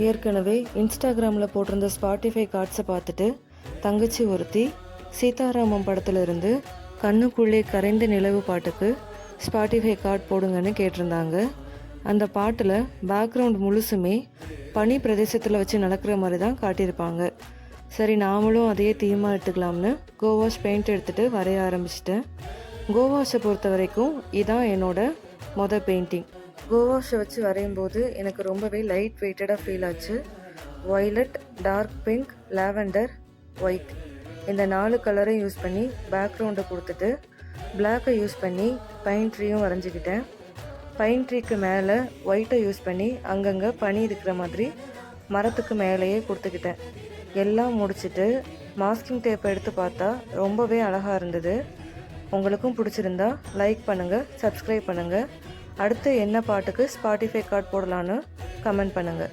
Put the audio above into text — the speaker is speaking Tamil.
ஏற்கனவே இன்ஸ்டாகிராமில் போட்டிருந்த ஸ்பாட்டிஃபை கார்ட்ஸை பார்த்துட்டு தங்கச்சி ஒருத்தி சீதாராமம் படத்துலேருந்து கண்ணுக்குள்ளே கரைந்த நிலவு பாட்டுக்கு ஸ்பாட்டிஃபை கார்ட் போடுங்கன்னு கேட்டிருந்தாங்க. அந்த பாட்டில் பேக்ரவுண்ட் முழுசுமே பனி பிரதேசத்தில் வச்சு நடக்கிற மாதிரி தான் காட்டியிருப்பாங்க. சரி, நாமளும் அதையே தீமாக எடுத்துக்கலாம்னு கோவாஷ் பெயிண்ட் எடுத்துகிட்டு வரைய ஆரம்பிச்சிட்டேன். கோவாஷை பொறுத்த வரைக்கும் இதான் என்னோட பெயிண்டிங். கோவாஷை வச்சு வரையும் போது எனக்கு ரொம்பவே லைட் வெயிட்டடாக ஃபீல் ஆச்சு. Violet, dark pink, lavender, white இந்த 4 கலரையும் யூஸ் பண்ணி பேக்ரவுண்டை கொடுத்துட்டு பிளாக்கை யூஸ் பண்ணி பைன் ட்ரீயும் வரைஞ்சிக்கிட்டேன். பைன் ட்ரீக்கு மேலே ஒயிட்டை யூஸ் பண்ணி அங்கங்கே பனி இருக்கிற மாதிரி மரத்துக்கு மேலேயே கொடுத்துக்கிட்டேன். எல்லாம் முடிச்சுட்டு மாஸ்கிங் டேப்பை எடுத்து பார்த்தா ரொம்பவே அழகாக இருந்தது. உங்களுக்கும் பிடிச்சிருந்தா லைக் பண்ணுங்கள், சப்ஸ்கிரைப் பண்ணுங்கள். அடுத்து என்ன பாட்டுக்கு ஸ்பாட்டிஃபை கார்ட் போடலான்னு கமெண்ட் பண்ணுங்கள்.